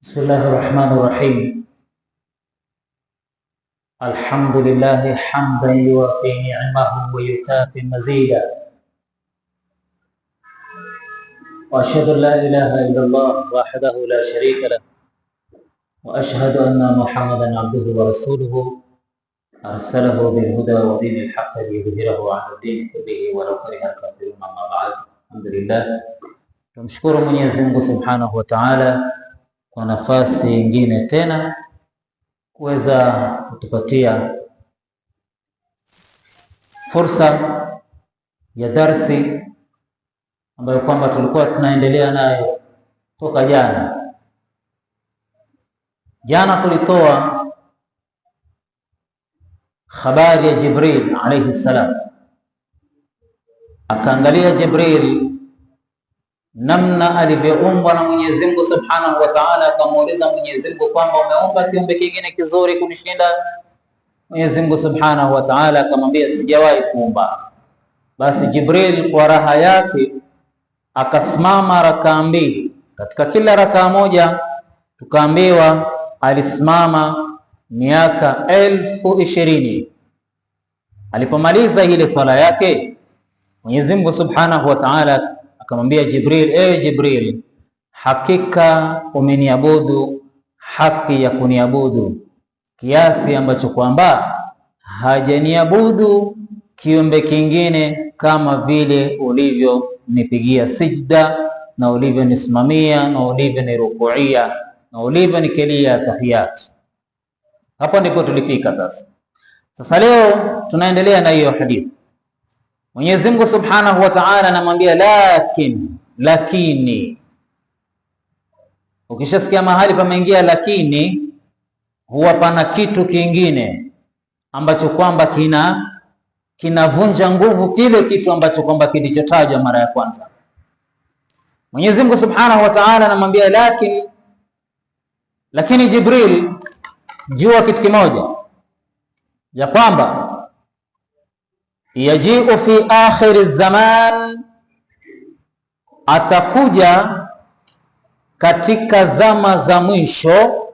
بسم الله الرحمن الرحيم. الحمد لله حمدا يوافي نعمه ويكافي مزيدا، وأشهد أن لا إله إلا الله وحده لا شريك له، وأشهد أن محمدا عبده ورسوله أرسله بالهدى ودين الحق ليظهره على الدين كله ولو كره الكافرون. أما بعد، الحمد لله. Tumshukuru Mwenyezi Mungu Subhanahu wa Ta'ala kwa nafasi nyingine tena kuweza kutupatia fursa ya darsi ambayo kwamba tulikuwa tunaendelea nayo toka jana. Jana tulitoa habari ya Jibril alayhi salam, akaangalia Jibril namna alivyoumbwa na Mwenyezi Mungu Subhanahu wa Ta'ala. Akamuuliza Mwenyezi Mungu kwamba umeumba kiumbe kingine kizuri kunishinda? Mwenyezi Mungu Subhanahu wa Ta'ala akamwambia sijawahi kuumba. Basi Jibril kwa raha yake akasimama rakaa mbili. Katika kila rakaa moja tukaambiwa alisimama miaka 20,000. Alipomaliza ile swala yake, Mwenyezi Mungu Subhanahu wa Ta'ala akamwambia Jibril, ewe Jibril, hakika umeniabudu haki ya kuniabudu kiasi ambacho kwamba hajaniabudu kiumbe kingine kama vile ulivyonipigia sijda na ulivyonisimamia na ulivyonirukuia na ulivyonikilia tahiyat. Hapo ndipo tulifika. Sasa leo tunaendelea na hiyo hadithi. Mwenyezi Mungu Subhanahu wa Ta'ala anamwambia lakini. Ukishasikia mahali pameingia lakini, huwa pana kitu kingine ambacho kwamba kinavunja nguvu kile kitu ambacho kwamba kilichotajwa mara ya kwanza. Mwenyezi Mungu Subhanahu wa Ta'ala anamwambia lakini Jibril, jua kitu kimoja, ya kwamba yajiu fi akhir zaman, atakuja katika zama za mwisho,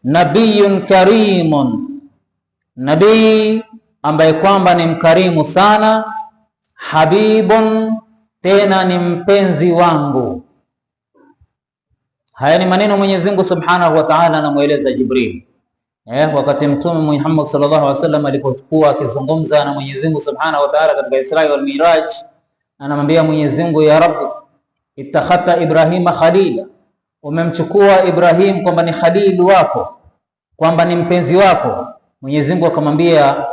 nabiyun karimun, nabii ambaye kwamba ni mkarimu sana, habibun, tena ni mpenzi wangu. Haya ni maneno Mwenyezi Mungu Subhanahu wa Ta'ala anamueleza Jibril wakati Mtume Muhammad sallallahu alaihi wasallam alipokuwa akizungumza na Mwenyezi Mungu Subhanahu wa Ta'ala katika Isra wal Miraj, anamwambia Mwenyezi Mungu, ya Rabbi, ittakhadha Ibrahima khalila, umemchukua Ibrahim kwamba ni khalil wako, kwamba ni mpenzi wako. Mwenyezi Mungu akamwambia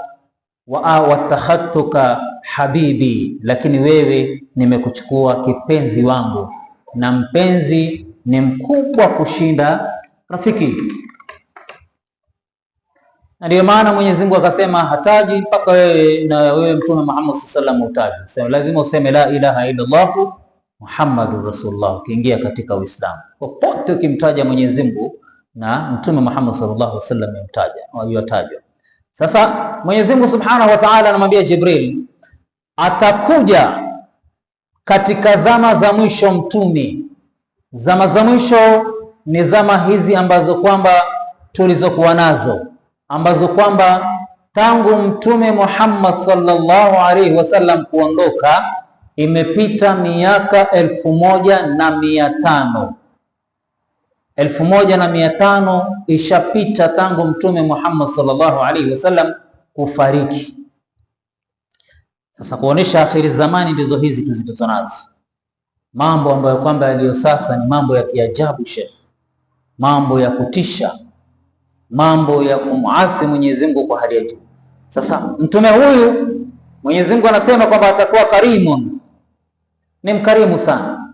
wattakhadtuka habibi, lakini wewe nimekuchukua kipenzi wangu, na mpenzi ni mkubwa kushinda rafiki. Na ndio maana Mwenyezi Mungu akasema hataji mpaka wewe Mtume Muhammad sallallahu alaihi wasallam utaje. Lazima useme la ilaha illa Allah Muhammadur Rasulullah ukiingia katika Uislamu. Popote ukimtaja Mwenyezi Mungu na Mtume Muhammad sallallahu alaihi wasallam yatajwa. Sasa Mwenyezi Mungu Subhanahu wa Ta'ala anamwambia Jibril, atakuja katika zama za mwisho mtume. Zama za mwisho ni zama hizi ambazo kwamba tulizokuwa nazo, ambazo kwamba tangu Mtume Muhammad sallallahu alaihi wasallam kuondoka imepita miaka 1,500. 1,500 ishapita tangu Mtume Muhammad sallallahu alaihi wasallam kufariki. Sasa kuonesha akhiri zamani ndizo hizi tuzizo nazo, mambo ambayo kwamba yaliyo sasa ni mambo ya kiajabu, Sheikh, mambo ya kutisha, mambo ya kumuasi Mwenyezi Mungu kwa hali ya juu. Sasa mtume huyu Mwenyezi Mungu anasema kwamba atakuwa karimun, ni mkarimu sana.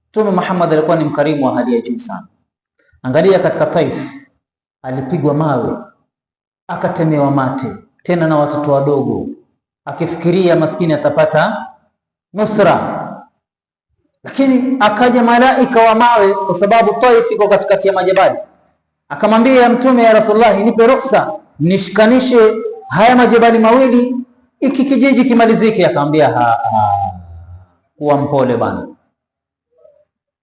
Mtume Muhammad alikuwa ni mkarimu wa hali ya juu sana. Angalia katika Taif, alipigwa mawe, akatemewa mate, tena na watoto wadogo, akifikiria maskini atapata nusra, lakini akaja malaika wa mawe, kwa sababu Taif iko katikati ya majabali. Akamwambia Mtume, ya Rasulullah, nipe ruhusa nishikanishe haya majabali mawili, iki kijiji kimalizike. Akamwambia kuwa mpole bana,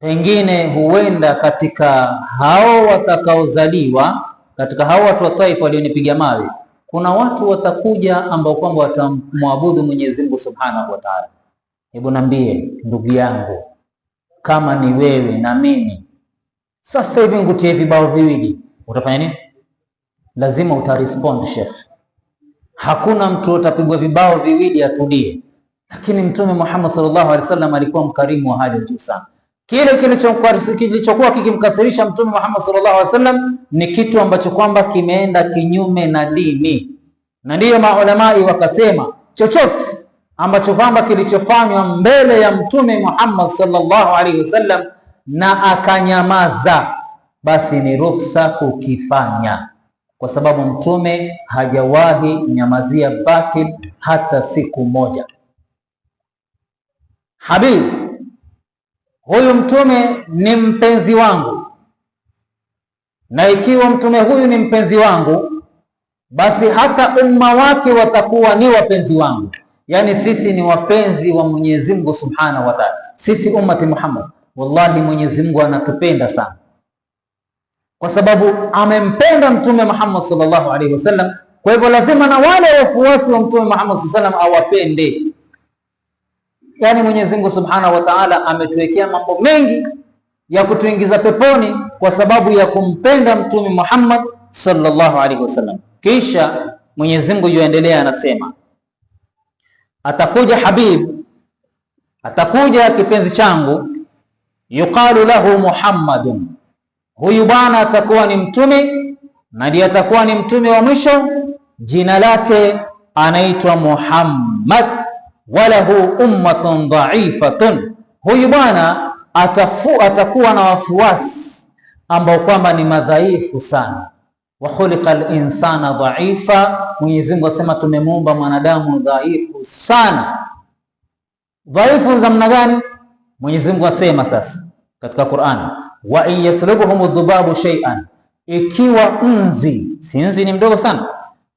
pengine huenda katika hao watakaozaliwa, katika hao watu wa Taifa walionipiga mawe, kuna watu watakuja ambao kwamba watamwabudu Mwenyezi Mungu Subhanahu wa Ta'ala. Hebu niambie ndugu yangu, kama ni wewe na mimi, sasa hivi ngutie vibao viwili, utafanya nini? Lazima utarespond, Sheikh. Hakuna mtu atapigwa vibao viwili atulie. Lakini Mtume Muhammad sallallahu alaihi wasallam alikuwa mkarimu wa hali ya juu sana. Kile kilichokuwa kikimkasirisha Mtume Muhammad sallallahu alaihi wasallam ni kitu ambacho kwamba kimeenda kinyume na dini, na ndiyo maulamai wakasema chochote ambacho kwamba kilichofanywa mbele ya Mtume Muhammad sallallahu alaihi wasallam na akanyamaza, basi ni ruhusa kukifanya, kwa sababu Mtume hajawahi nyamazia batil hata siku moja. Habib, huyu mtume ni mpenzi wangu, na ikiwa mtume huyu ni mpenzi wangu, basi hata umma wake watakuwa ni wapenzi wangu. Yani sisi ni wapenzi wa Mwenyezi Mungu Subhanahu wa Ta'ala, sisi ummati Muhammad. Wallahi Mwenyezi Mungu anatupenda sana, kwa sababu amempenda Mtume Muhammad sallallahu alaihi wasallam. Kwa hivyo lazima na wale wafuasi wa Mtume Muhammad sallallahu alaihi wasallam awapende. Yani Mwenyezi Mungu Subhanahu wa Ta'ala ametuwekea mambo mengi ya kutuingiza peponi kwa sababu ya kumpenda Mtume Muhammad sallallahu alaihi wasallam. Kisha Mwenyezi Mungu yuendelea anasema, atakuja habib, atakuja kipenzi changu, yuqalu lahu Muhammadun. Huyu bwana atakuwa ni mtume na ndiye atakuwa ni mtume wa mwisho. Jina lake anaitwa Muhammad, walahu ummatun dhaifatun. Huyu bwana atakuwa na wafuasi ambao kwamba ni madhaifu sana. Wa khuliqal insana dhaifa, Mwenyezi Mungu asema tumemuumba mwanadamu dhaifu sana. Dhaifu za namna gani? Mwenyezi Mungu asema sasa katika Qur'an, wa in yaslubuhum dhubabu shay'an, ikiwa nzi ni mdogo sana,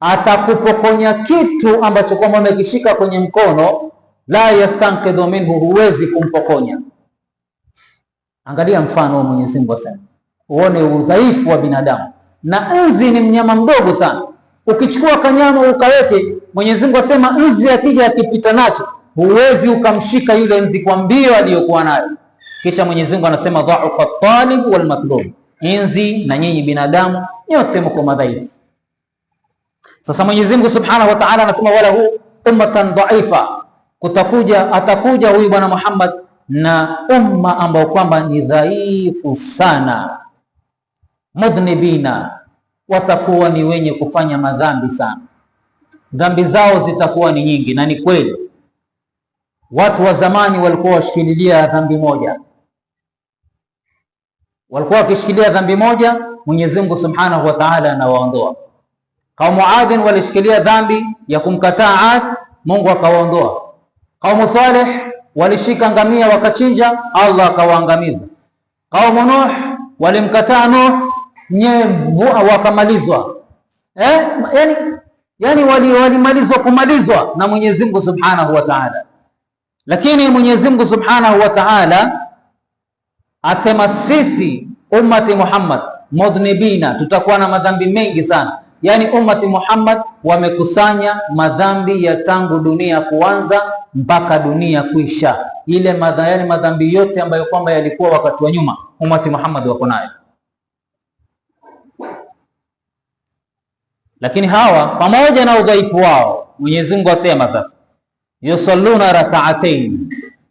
atakupokonya kitu ambacho kwamba umekishika kwenye mkono, la yastanqidhu minhu, huwezi kumpokonya. Angalia mfano wa Mwenyezi Mungu asema, uone udhaifu wa binadamu. Na nzi ni mnyama mdogo sana, ukichukua kanyama ukaweke, Mwenyezi Mungu asema nzi akija akipita nacho, huwezi ukamshika yule nzi kwa mbio aliyokuwa nayo. Kisha Mwenyezi Mungu anasema dha'ufa talib wal matlub, nzi na nyinyi binadamu nyote mko madhaifu. Sasa Mwenyezi Mungu Subhanahu wa Ta'ala anasema wala hu ummatan dhaifa, atakuja huyu bwana Muhammad na umma ambao kwamba ni dhaifu sana. Mudhnibina, watakuwa ni wenye kufanya madhambi sana, dhambi zao zitakuwa ni nyingi. Na ni kweli watu wa zamani walikuwa washikilia dhambi moja, walikuwa wakishikilia dhambi moja, Mwenyezi Mungu Subhanahu wa Ta'ala anawaondoa. Kaumu Adin walishikilia dhambi ya kumkataa Ad, Mungu akawaondoa. Kaumu Saleh walishika ngamia wakachinja, Allah akawaangamiza. Kaumu Nuh walimkataa Nuh, wakamalizwa. Yani walimalizwa kumalizwa na Mwenyezi Mungu Subhanahu wa Ta'ala. Lakini Mwenyezi Mungu Subhanahu wa Ta'ala asema sisi ummati Muhammad mudhnibina, tutakuwa na madhambi mengi sana. Yani ummati Muhammad wamekusanya madhambi ya tangu dunia kuanza mpaka dunia kuisha. Ile madhambi yote ambayo kwamba yalikuwa wakati wa nyuma, ummati Muhammad wako nayo. Lakini hawa pamoja na udhaifu wao, Mwenyezi Mungu asema sasa yusalluna rak'atayn,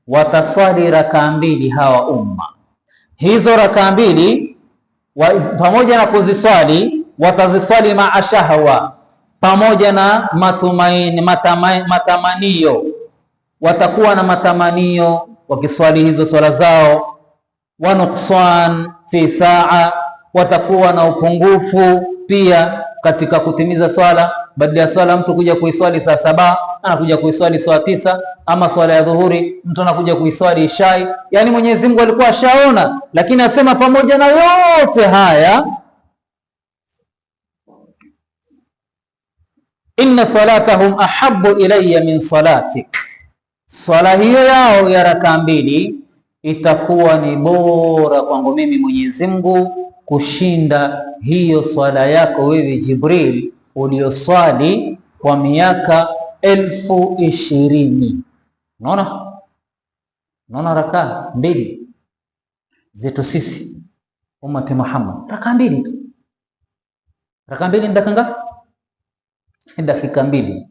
wataswali rakaa mbili hawa umma. Hizo rakaa mbili pamoja na kuziswali, wataziswali maa shahwa, pamoja na matamanio. Watakuwa na matamanio wakiswali hizo swala zao. Wa nuqsan fi saa, watakuwa na upungufu pia katika kutimiza swala. Badala ya swala mtu kuja kuiswali saa 7 anakuja kuiswali saa 9, ama swala ya dhuhuri mtu anakuja kuiswali ishai. Yani Mwenyezi Mungu alikuwa ashaona, lakini asema pamoja na yote haya, inna salatahum ahabbu ilayya min salatik, swala hiyo yao ya rakaa mbili itakuwa ni bora kwangu mimi Mwenyezi Mungu kushinda hiyo swala yako wewe Jibril ulioswali kwa miaka 20,000. Unaona rakaa mbili zetu sisi ummati Muhammad, rakaa mbili tu. Rakaa mbili ni dakika ngapi? Dakika mbili.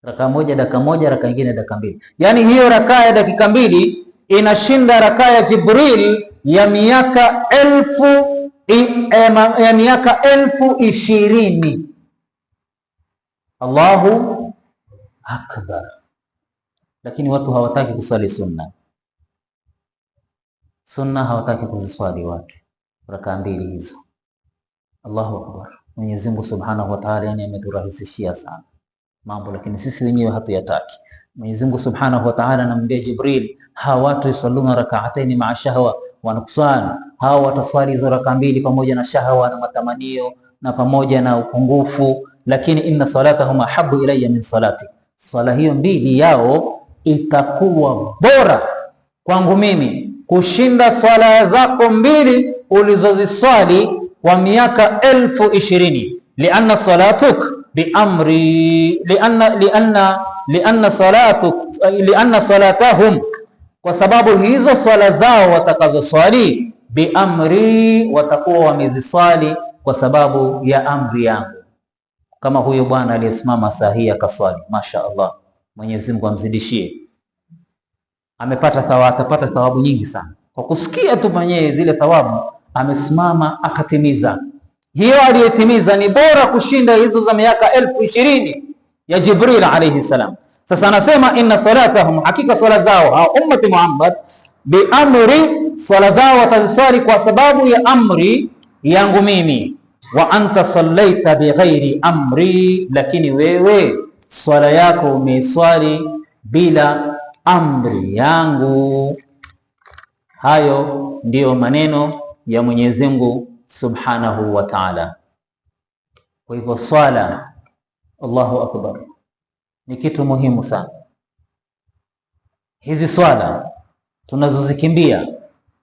Rakaa moja dakika moja, rakaa nyingine dakika mbili. Yaani hiyo rakaa ya dakika mbili inashinda rakaa ya Jibril ya miaka 20,000. Allahu akbar. Lakini watu hawataki kuswali sunna. Sunna hawataki kuziswali watu rakaa mbili hizo. Allahu akbar. Mwenyezi Mungu Subhanahu wa Ta'ala yani ameturahisishia sana mambo, lakini sisi wenyewe hatuyataki. Mwenyezi Mungu Subhanahu wa Ta'ala anamwambia Jibril, hawa watu yusalluna rak'ataini ma'a shahwa wa nuqsan, hawa wataswali hizo rakaa mbili pamoja na shahwa na matamanio na pamoja na upungufu, lakini inna salatahum ahabbu ilayya min salati, swala hiyo mbili yao itakuwa bora kwangu mimi kushinda swala zako mbili ulizoziswali kwa miaka 20,000. Lianna salatuk biamri lianna salatahum, kwa sababu hizo swala zao watakazoswali biamri, watakuwa wameziswali kwa sababu ya amri yangu. Kama huyo bwana aliyesimama saa hii akaswali, masha Allah, Mwenyezi Mungu amzidishie, atapata thawabu nyingi sana kwa kusikia tu mwenyewe zile thawabu. Amesimama akatimiza, hiyo aliyetimiza ni bora kushinda hizo za miaka 20,000 ya Jibril alayhi salam. Sasa anasema inna salatahum, hakika swala zao au ummati Muhammad, bi amri, swala zao wataziswali kwa sababu ya amri yangu mimi. Wa anta sallaita bighairi amri, lakini wewe swala yako umeiswali bila amri yangu. Hayo ndiyo maneno ya Mwenyezi Mungu Subhanahu wa Ta'ala. Kwa hivyo swala, Allahu akbar, ni kitu muhimu sana. Hizi swala tunazozikimbia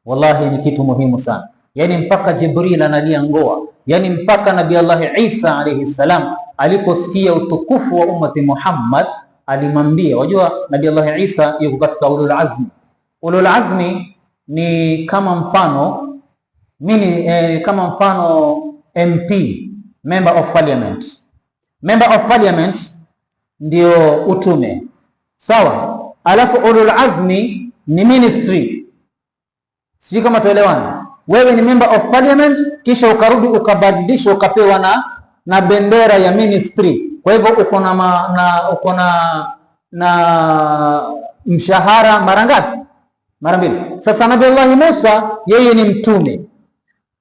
wallahi ni kitu muhimu sana. Yani mpaka Jibril analia ngoa, yani mpaka Nabii Allah Isa alayhi salam aliposikia utukufu wa ummati Muhammad alimwambia, wajua Nabii Allah Isa yuko katika ulul azmi. Ulul azmi ni kama mfano MP, member of parliament. Member of parliament ndio utume, sawa? Alafu ulul azmi ni ministry. Sijui kama tuelewana. Wewe ni member of parliament, kisha ukarudi ukabadilisha ukapewa na bendera ya ministry. Kwa hivyo uko na mshahara mara ngapi? Mara mbili. Sasa Nabii Allah Musa yeye ni mtume,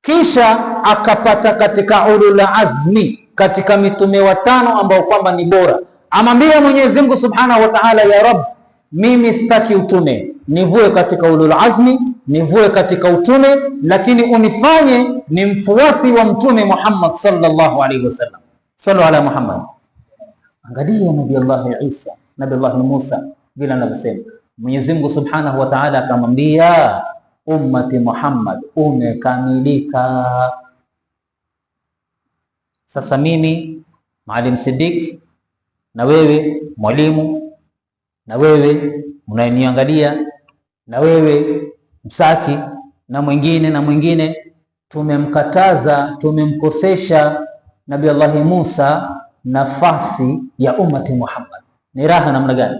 kisha akapata katika ulul azmi, katika mitume watano ambao kwamba ni bora. Amwambia Mwenyezi Mungu Subhanahu wa Ta'ala, ya Rabb, mimi sitaki utume, nivue katika ulul azmi, nivue katika utume, lakini unifanye ni mfuasi wa mtume Muhammad sallallahu alaihi wasallam. Sallu ala Muhammad. Angalia Nabii Allah Isa, Nabii Allah Musa vile anavyosema. Mwenyezi Mungu Subhanahu wa Ta'ala akamwambia, ummati Muhammad umekamilika. Sasa mimi Maalim Siddiq, na wewe mwalimu, na wewe unayeniangalia, na wewe Msaki, na mwingine tumemkosesha Nabii Allah Musa nafasi ya ummati Muhammad. Ni raha namna gani?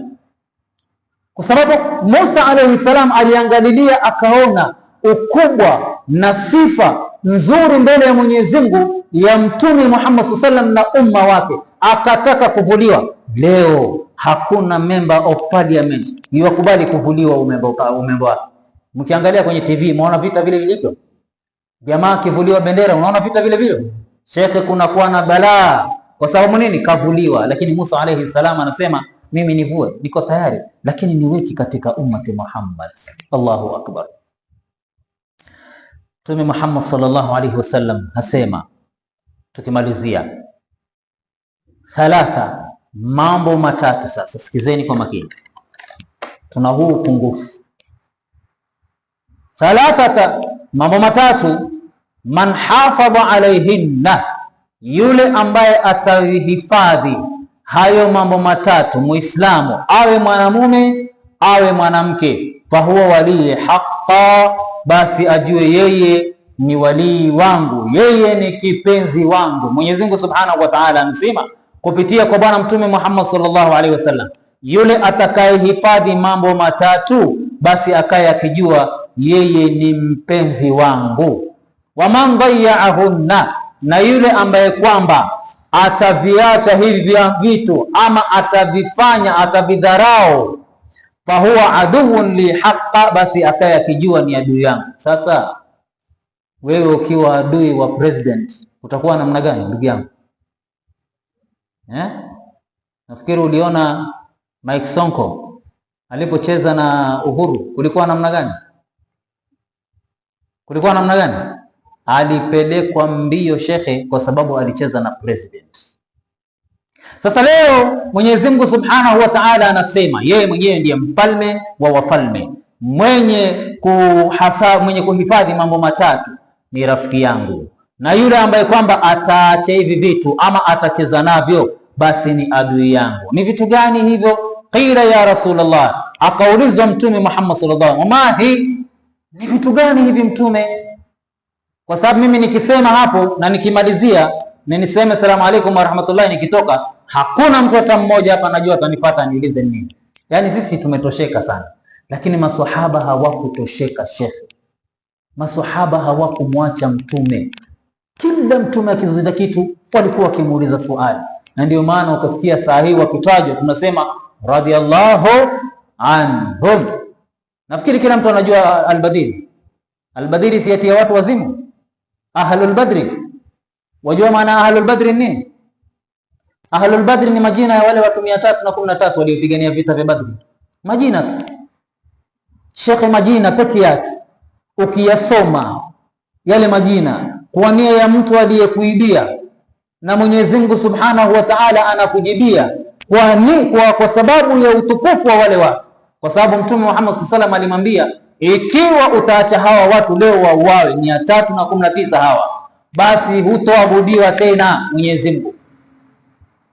Kwa sababu Musa alayhi salam aliangalilia akaona ukubwa na sifa nzuri mbele ya Mwenyezi Mungu ya Mtume Muhammad sallallahu alaihi wasallam na umma wake, akataka kuvuliwa. Leo hakuna member of parliament yuwakubali kuvuliwa umemba wake. Mkiangalia kwenye TV mnaona vita vile vilivyo, jamaa kivuliwa bendera, unaona vita vile vile. Shekhe, kuna kuwa na balaa. Kwa sababu nini? Kavuliwa. Lakini Musa alayhi salam anasema, mimi nivue, niko tayari, lakini niweki katika ummati Muhammad. Allahu akbar. Mtume Muhammad sallallahu alaihi wasallam hasema, tukimalizia, thalatha, mambo matatu. Sasa sikizeni kwa makini, tuna huu upungufu. thalathata, mambo matatu, man hafadha alaihinna, yule ambaye atahifadhi hayo mambo matatu, Muislamu awe mwanamume awe mwanamke, fahuwa walii haqqa, basi ajue yeye ni walii wangu, yeye ni kipenzi wangu. Mwenyezi Mungu Subhanahu wa Ta'ala amesema kupitia kwa Bwana Mtume Muhammad sallallahu alaihi wasallam, yule atakayehifadhi mambo matatu basi akaye akijua yeye ni mpenzi wangu. Waman dhayya'ahunna, na yule ambaye kwamba ataviacha hivi vitu ama atavifanya atavidharau, fahuwa aduwwun li haqqa, basi akaye akijua ni adui yangu. Sasa wewe ukiwa adui wa president utakuwa namna gani ndugu yangu? Nafikiri uliona Mike Sonko alipocheza na Uhuru, kulikuwa namna gani? Kulikuwa namna gani? Alipelekwa mbio shekhe, kwa sababu alicheza na president. Sasa leo Mwenyezi Mungu Subhanahu wa Ta'ala anasema yeye mwenyewe ndiye mfalme wa wafalme, mwenye kuhifadhi mambo matatu ni rafiki yangu, na yule ambaye kwamba ataacha hivi vitu ama atacheza navyo basi ni adui yangu. Ni vitu gani hivyo? Qila ya Rasulullah, akaulizwa Mtume Muhammad sallallahu alaihi wasallam, mahi, ni vitu gani hivi Mtume? Kwa sababu mimi nikisema hapo na nikimalizia na niseme salamu alaykum wa rahmatullahi, nikitoka hakuna mtu hata mmoja hapa anajua atanipata niulize nini. Yaani sisi tumetosheka sana, lakini maswahaba hawakutosheka shekhe. Maswahaba hawakumwacha Mtume. Kila Mtume akizuia kitu walikuwa wakimuuliza swali, na ndio maana ukasikia saa hii wakitajwa tunasema radiyallahu anhum. Nafikiri kila mtu anajua al-Badiri. Al-Badiri si ati ya watu wazimu. Ahlul Badri, wajua maana Ahlul Badri nini? Ahlul Badri ni majina ya wale watu 313 waliopigania vita vya Badri. Majina tu shekhe, majina pekee yake ukiyasoma yale majina kwa nia ya mtu aliyekuibia, na Mwenyezi Mungu Subhanahu wa Ta'ala anakujibia kwa sababu ya utukufu wa wale watu. Kwa sababu Mtume Muhammad sallallahu alaihi wasallam alimwambia, ikiwa utaacha hawa watu leo wauawe 319 hawa, basi hutoabudiwa tena Mwenyezi Mungu.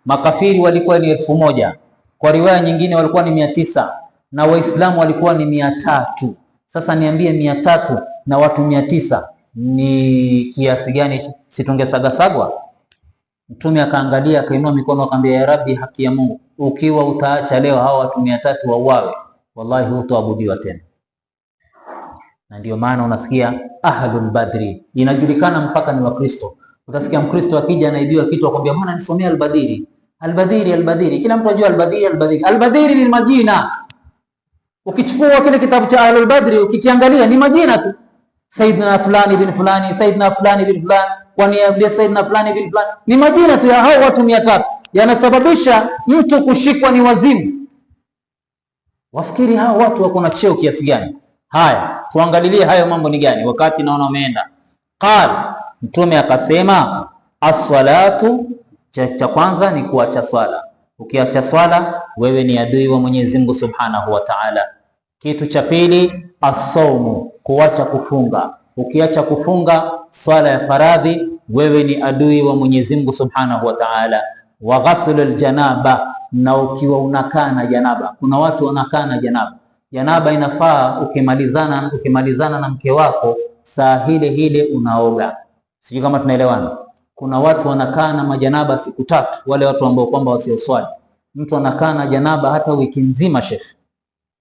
Makafiri walikuwa ni 1000, kwa riwaya nyingine walikuwa ni 900, na Waislamu walikuwa ni 300. Sasa niambie 300 na watu 900 ni kiasi gani? Situngesagasagwa? Mtume akaangalia, akainua mikono, akamwambia, ya Rabbi, haki ya Mungu, ukiwa utaacha leo hawa watu 300 wauawe, wallahi hutoabudiwa tena. Na ndio maana unasikia Ahlul Badri inajulikana mpaka ni Wakristo. Utasikia Mkristo akija anaibiwa kitu akwambia, mbona nisomea Al-Badiri, Al-Badiri, Al-Badiri. Kila mtu anajua Al-Badiri, Al-Badiri. Al-Badiri ni majina. Ukichukua kile kitabu cha Ahlul Badri ukikiangalia ni majina tu. Saidina fulani bin fulani, Saidina fulani bin fulani, kwa niambia Saidina fulani bin fulani. Ni majina tu ya hao watu 300. Yanasababisha mtu kushikwa ni wazimu. Wafikiri hao watu wako na cheo kiasi gani? Haya, tuangalilie hayo mambo ni gani, wakati naona umeenda. Qala, Mtume akasema, as-salatu, cha kwanza ni kuacha swala. Ukiacha swala wewe ni adui wa Mwenyezi Mungu Subhanahu wa Ta'ala. Kitu cha pili, as-saumu, kuacha kufunga. Ukiacha kufunga swala ya faradhi wewe ni adui wa Mwenyezi Mungu Subhanahu wa Ta'ala. Wa ghaslul janaba, na ukiwa unakaa na janaba. Kuna watu wanakaa na janaba. Janaba inafaa ukimalizana na mke wako saa hile unaoga. Sijui kama tunaelewana. Kuna watu wanakaa na majanaba siku 3, wale watu ambao kwamba wasioswali. Mtu anakaa na janaba hata wiki nzima shekhi.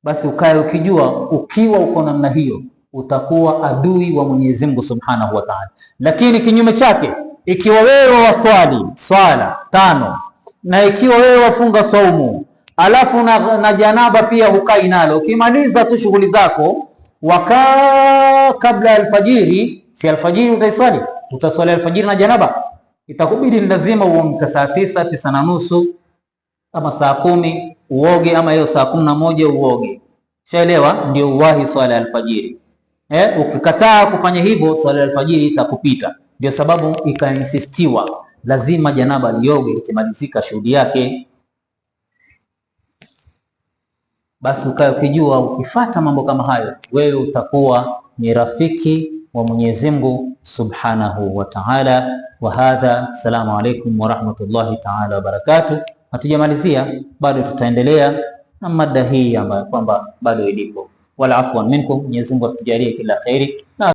Basi ukae ukijua ukiwa uko namna hiyo utakuwa adui wa Mwenyezi Mungu Subhanahu wa Ta'ala. Lakini kinyume chake, ikiwa wewe waswali swala 5 na ikiwa wewe wafunga saumu alafu na janaba pia hukai nalo, ukimaliza tu shughuli zako wakaa kabla alfajiri, si alfajiri utaiswali, utaswali alfajiri na janaba, itakubidi lazima uamke saa 9, 9:30 ama saa 10 uoge, ama hiyo saa 11 uoge. Shaelewa? Ndio uwahi swala alfajiri. Ukikataa kufanya hivyo swala alfajiri itakupita. Ndio sababu ikainsistiwa lazima janaba lioge ikimalizika shughuli yake. Basi ukae ukijua ukifuata mambo kama hayo wewe utakuwa ni rafiki wa Mwenyezi Mungu Subhanahu wa Ta'ala. Wa hadha, assalamu alaykum wa rahmatullahi ta'ala wa barakatuh. Hatujamalizia, bado tutaendelea na mada hii ambayo kwamba bado ilipo. Wala afwan minkum, Mwenyezi Mungu atujalie kila khairi.